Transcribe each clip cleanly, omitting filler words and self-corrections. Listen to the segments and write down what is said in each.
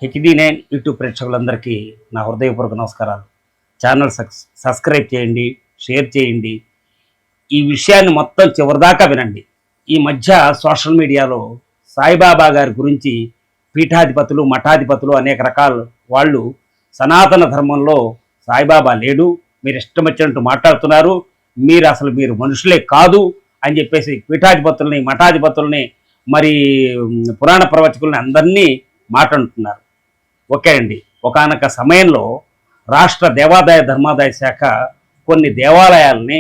HD9 YouTube ప్రేక్షకులందరికీ నా హృదయపూర్వక నమస్కారాలు. ఛానల్ సబ్స్క్రైబ్ చేయండి, షేర్ చేయండి. ఈ విషయాన్ని మొత్తం చివరిదాకా వినండి. ఈ మధ్య సోషల్ మీడియాలో సాయిబాబా గారి గురించి పీఠాధిపతులు, మఠాధిపతులు అనేక రకాల వాళ్ళు సనాతన ధర్మంలో సాయిబాబా లేడు, మీరు ఇష్టం వచ్చినట్టు మాట్లాడుతున్నారు, మీరు మనుషులే కాదు అని చెప్పేసి పీఠాధిపతుల్ని, మఠాధిపతుల్ని, మరి పురాణ ప్రవచకుల్ని అందరినీ మాట్లాడుతున్నారు. ఓకే అండి, ఒకానొక సమయంలో రాష్ట్ర దేవాదాయ ధర్మాదాయ శాఖ కొన్ని దేవాలయాల్ని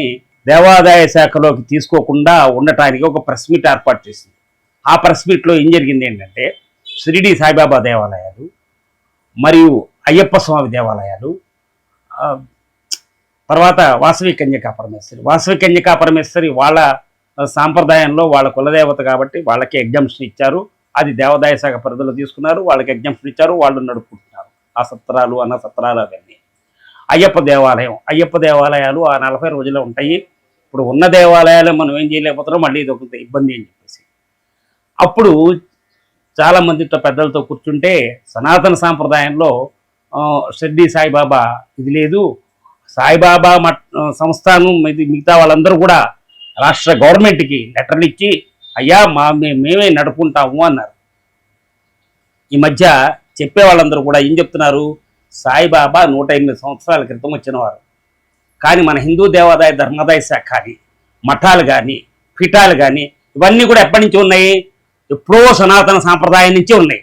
దేవాదాయ శాఖలోకి తీసుకోకుండా ఉండటానికి ఒక ప్రెస్ మీట్ ఏర్పాటు చేసింది. ఆ ప్రెస్ మీట్లో ఏం జరిగింది ఏంటంటే, షిరిడి సాయిబాబా దేవాలయాలు మరియు అయ్యప్ప స్వామి దేవాలయాలు, తర్వాత వాసవి కన్యకా పరమేశ్వరి వాళ్ళ సాంప్రదాయంలో వాళ్ళ కులదేవత కాబట్టి వాళ్ళకి ఎగ్జామ్షన్ ఇచ్చారు. అది దేవాదాయ శాఖ పరిధిలో తీసుకున్నారు, వాళ్ళకి ఎగ్జామ్షన్ ఇచ్చారు, వాళ్ళు నడుపుకుంటున్నారు ఆ సత్రాలు, అన్న సత్రాలు అవన్నీ. అయ్యప్ప దేవాలయాలు ఆ 40 రోజులు ఉంటాయి. ఇప్పుడు ఉన్న దేవాలయాలు మనం ఏం చేయలేకపోతున్నాం, మళ్ళీ ఇది ఒక ఇబ్బంది అని చెప్పేసి అప్పుడు చాలామందితో పెద్దలతో కూర్చుంటే, సనాతన సాంప్రదాయంలో షిర్డీ సాయిబాబా ఇది లేదు, సాయిబాబా సంస్థానం మిగతా వాళ్ళందరూ కూడా రాష్ట్ర గవర్నమెంట్కి లెటర్లు ఇచ్చి అయ్యా మేమే నడుపుకుంటాము అన్నారు. ఈ మధ్య చెప్పే వాళ్ళందరూ కూడా ఏం చెప్తున్నారు, సాయిబాబా 108 సంవత్సరాల క్రితం వచ్చినవారు, కానీ మన హిందూ దేవాదాయ ధర్మాదాయ శాఖ కానీ, మఠాలు కానీ, పీఠాలు కానీ ఇవన్నీ కూడా ఎప్పటి నుంచి ఉన్నాయి, ఎప్పుడో సనాతన సాంప్రదాయం నుంచే ఉన్నాయి.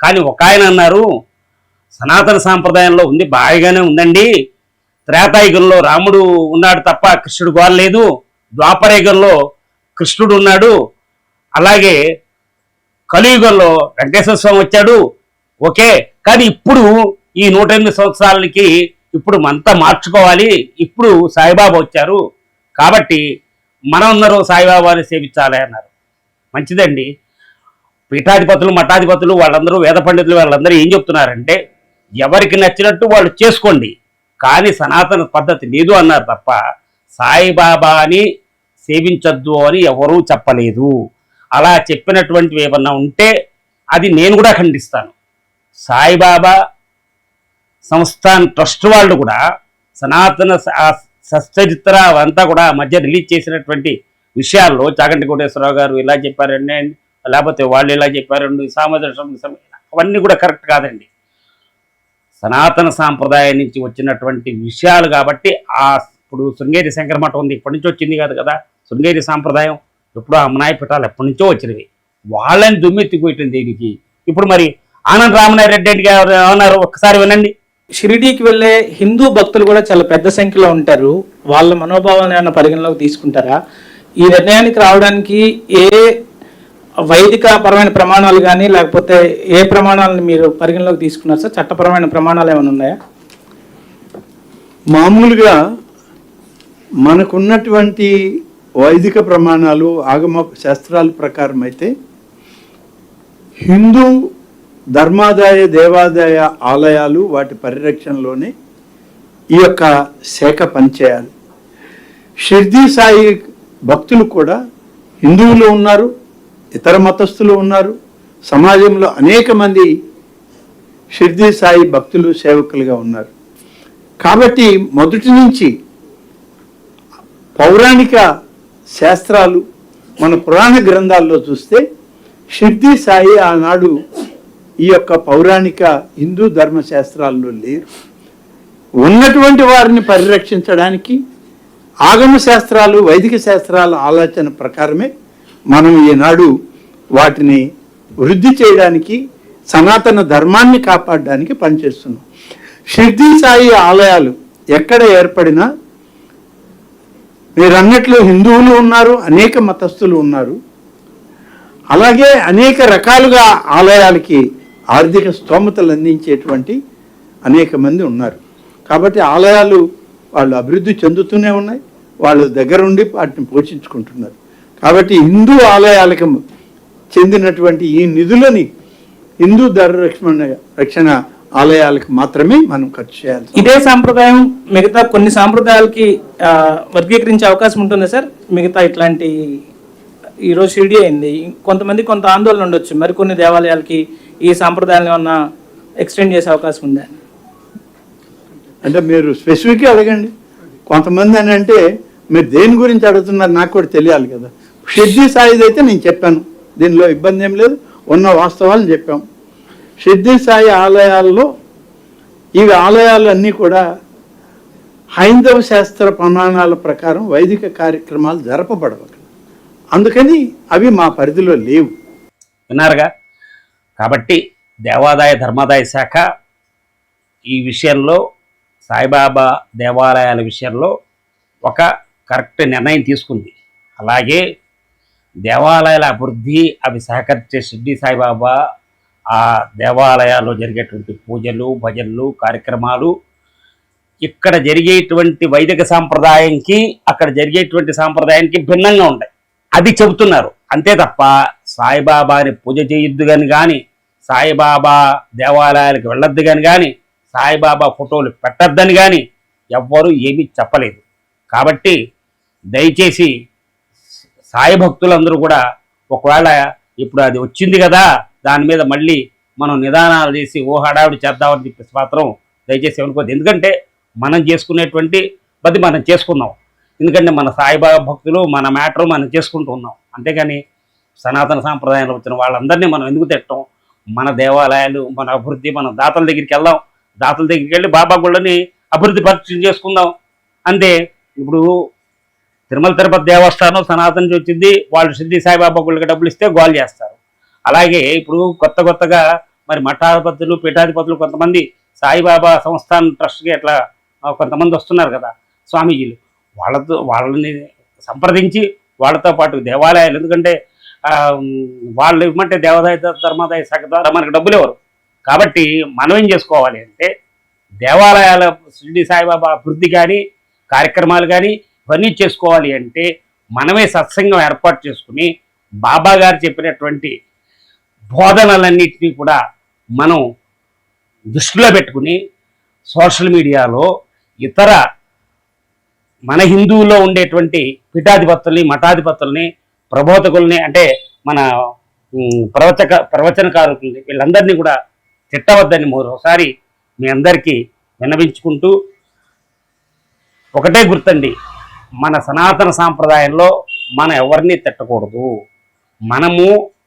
కానీ ఒక ఆయన అన్నారు, సనాతన సాంప్రదాయంలో ఉంది, బాగానే ఉందండి, త్రేతాయుగంలో రాముడు ఉన్నాడు తప్ప కృష్ణుడు గోరలేదు, ద్వాపరయుగంలో కృష్ణుడు ఉన్నాడు, అలాగే కలియుగంలో వెంకటేశ్వర స్వామి వచ్చాడు, ఓకే, కానీ ఇప్పుడు ఈ 108 సంవత్సరాలకి ఇప్పుడు అంతా మార్చుకోవాలి, ఇప్పుడు సాయిబాబా వచ్చారు కాబట్టి మనందరూ సాయిబాబాని సేవించాలి అన్నారు. మంచిదండి. పీఠాధిపతులు, మఠాధిపతులు వాళ్ళందరూ, వేద పండితులు వాళ్ళందరూ ఏం చెప్తున్నారంటే, ఎవరికి నచ్చినట్టు వాళ్ళు చేసుకోండి, కానీ సనాతన పద్ధతి లేదు అన్నారు తప్ప సాయిబాబాని సేవించద్దు అని ఎవరూ చెప్పలేదు. అలా చెప్పినటువంటివి ఏమన్నా ఉంటే అది నేను కూడా ఖండిస్తాను. సాయిబాబా సంస్థాన్ ట్రస్ట్ వాళ్ళు కూడా సనాతన సచ్చరిత్ర అవంతా కూడా మధ్య రిలీజ్ చేసినటువంటి విషయాల్లో చాగంటి కోటేశ్వరరావు గారు ఇలా చెప్పారండి, లేకపోతే వాళ్ళు ఇలా చెప్పారండి, అవన్నీ కూడా కరెక్ట్ కాదండి. సనాతన సాంప్రదాయం నుంచి వచ్చినటువంటి విషయాలు కాబట్టి ఇప్పుడు శృంగేరి శంకర మఠం ఉంది, ఇప్పటి నుంచి వచ్చింది కాదు కదా. శృంగేరి సాంప్రదాయం ఎప్పుడో అమ్మనాయ పీఠాలు ఎప్పటి నుంచో వచ్చినవి, వాళ్ళని దుమ్మెత్తిపోయటం దీనికి. ఇప్పుడు మరి ఆనంద్ రామనాయ రెడ్డి గారు ఏమన్నారు ఒక్కసారి వినండి. షిరిడీకి వెళ్ళే హిందూ భక్తులు కూడా చాలా పెద్ద సంఖ్యలో ఉంటారు, వాళ్ళ మనోభావాలను ఏమైనా పరిగణలోకి తీసుకుంటారా? ఈ నిర్ణయానికి రావడానికి ఏ వైదిక పరమైన ప్రమాణాలు కానీ, లేకపోతే ఏ ప్రమాణాలను మీరు పరిగణలోకి తీసుకున్నారు సార్? చట్టపరమైన ప్రమాణాలు ఏమైనా ఉన్నాయా? మామూలుగా మనకున్నటువంటి వైదిక ప్రమాణాలు, ఆగమ శాస్త్రాల ప్రకారం అయితే హిందూ ధర్మాదాయ దేవాదాయ ఆలయాలు వాటి పరిరక్షణలోనే ఈ యొక్క శాఖ పనిచేయాలి. షిర్డీ సాయి భక్తులు కూడా హిందువులు ఉన్నారు, ఇతర మతస్థులు ఉన్నారు, సమాజంలో అనేక మంది షిర్డీ సాయి భక్తులు, సేవకులుగా ఉన్నారు. కాబట్టి మొదటి నుంచి పౌరాణిక శాస్త్రాలు, మన పురాణ గ్రంథాల్లో చూస్తే షిర్డీ సాయి ఆనాడు ఈ యొక్క పౌరాణిక హిందూ ధర్మశాస్త్రాల్లో లేరు. ఉన్నటువంటి వారిని పరిరక్షించడానికి ఆగమ శాస్త్రాలు, వైదిక శాస్త్రాల ఆలోచన ప్రకారమే మనం ఈనాడు వాటిని వృద్ధి చేయడానికి, సనాతన ధర్మాన్ని కాపాడడానికి పనిచేస్తున్నాం. షిర్డీ సాయి ఆలయాలు ఎక్కడ ఏర్పడినా మీరు అన్నట్లు హిందువులు ఉన్నారు, అనేక మతస్థులు ఉన్నారు, అలాగే అనేక రకాలుగా ఆలయాలకి ఆర్థిక స్తోమతలు అందించేటువంటి అనేక మంది ఉన్నారు. కాబట్టి ఆలయాలు వాళ్ళు అభివృద్ధి చెందుతూనే ఉన్నాయి, వాళ్ళు దగ్గరుండి వాటిని పోషించుకుంటున్నారు. కాబట్టి హిందూ ఆలయాలకు చెందినటువంటి ఈ నిధులని హిందూ రక్షణ ఆలయాలకు మాత్రమే మనం ఖర్చు చేయాలి. ఇదే సాంప్రదాయం మిగతా కొన్ని సాంప్రదాయాలకి వర్గీకరించే అవకాశం ఉంటుందా సార్? మిగతా ఇట్లాంటి ఈరోజు షిరిడీ అయింది, కొంతమంది కొంత ఆందోళన ఉండొచ్చు, మరికొన్ని దేవాలయాలకి ఈ సాంప్రదాయాలను ఏమన్నా ఎక్స్టెండ్ చేసే అవకాశం ఉందా? అంటే మీరు స్పెసిఫిక్గా అడగండి. కొంతమంది అని అంటే మీరు దేని గురించి అడుగుతున్నారు నాకు కూడా తెలియాలి కదా. షిర్డీ సాయిది అయితే నేను చెప్పాను, దీనిలో ఇబ్బంది ఏం లేదు, ఉన్న వాస్తవాలు చెప్పాం. షిర్డీ సాయి ఆలయాల్లో ఇవి ఆలయాలు అన్నీ కూడా హైందవ శాస్త్ర ప్రమాణాల ప్రకారం వైదిక కార్యక్రమాలు జరపబడవు. అందుకని అవి మా పరిధిలో లేవు. విన్నారుగా. కాబట్టి దేవాదాయ ధర్మాదాయ శాఖ ఈ విషయంలో సాయిబాబా దేవాలయాల విషయంలో ఒక కరెక్ట్ నిర్ణయం తీసుకుంది. అలాగే దేవాలయాల అభివృద్ధి అవి సహకరించే షిర్డీ సాయిబాబా ఆ దేవాలయాల్లో జరిగేటువంటి పూజలు, భజనలు, కార్యక్రమాలు ఇక్కడ జరిగేటువంటి వైదిక సాంప్రదాయంకి అక్కడ జరిగేటువంటి సాంప్రదాయానికి భిన్నంగా ఉంటాయి. అది చెబుతున్నారు అంతే తప్ప సాయిబాబాని పూజ చేయొద్దు కానీ సాయిబాబా దేవాలయాలకు వెళ్ళొద్దు కానీ సాయిబాబా ఫోటోలు పెట్టద్దని కానీ ఎవ్వరూ ఏమీ చెప్పలేదు. కాబట్టి దయచేసి సాయి భక్తులందరూ కూడా ఒకవేళ ఇప్పుడు అది వచ్చింది కదా దాని మీద మళ్ళీ మనం నిదానాలు చేసి ఓ హడావిడి చేద్దామని చెప్పేసి మాత్రం దయచేసి అనుకోవద్దు. ఎందుకంటే మనం చేసుకునేటువంటి బది మనం చేసుకున్నాం. ఎందుకంటే మన సాయిబాబా భక్తులు మన మ్యాటర్ మనం చేసుకుంటూ ఉన్నాం. అంతేగాని సనాతన సాంప్రదాయంలో వచ్చిన వాళ్ళందరినీ మనం ఎందుకు తిట్టం? మన దేవాలయాలు, మన అభివృద్ధి, మనం దాతల దగ్గరికి వెళ్దాం, దాతల దగ్గరికి వెళ్ళి బాబా గుళ్ళని అభివృద్ధి పరిచయం చేసుకుందాం అంతే. ఇప్పుడు తిరుమల తిరుపతి దేవస్థానం సనాతన నుంచి వచ్చింది, వాళ్ళు షిర్డీ సాయిబాబా గుళ్ళకి డబ్బులు ఇస్తే గోల్ చేస్తారు. అలాగే ఇప్పుడు కొత్తగా మరి మఠాధిపతులు, పీఠాధిపతులు కొంతమంది సాయిబాబా సంస్థాన్ ట్రస్ట్కి అట్లా కొంతమంది వస్తున్నారు కదా స్వామీజీలు, వాళ్ళని సంప్రదించి వాళ్ళతో పాటు దేవాలయాలు, ఎందుకంటే వాళ్ళు ఇవ్వమంటే దేవాదాయ ధర్మాదాయ శాఖ ద్వారా మనకు డబ్బులు ఇవ్వరు. కాబట్టి మనం ఏం చేసుకోవాలి అంటే దేవాలయాల షిర్డీ సాయిబాబా అభివృద్ధి కానీ కార్యక్రమాలు కానీ ఇవన్నీ చేసుకోవాలి అంటే మనమే సత్సంగం ఏర్పాటు చేసుకుని బాబా గారు చెప్పినటువంటి బోధనలన్నింటినీ కూడా మనం దృష్టిలో పెట్టుకుని సోషల్ మీడియాలో ఇతర మన హిందువుల్లో ఉండేటువంటి పీఠాధిపతుల్ని, మఠాధిపతుల్ని, ప్రబోధకుల్ని, అంటే మన ప్రవచనకారుల్ని వీళ్ళందరినీ కూడా తిట్టవద్దని మరోసారి మీ అందరికీ విన్నవించుకుంటూ, ఒకటే గుర్తండి, మన సనాతన సాంప్రదాయంలో మనం ఎవరిని తిట్టకూడదు. మనము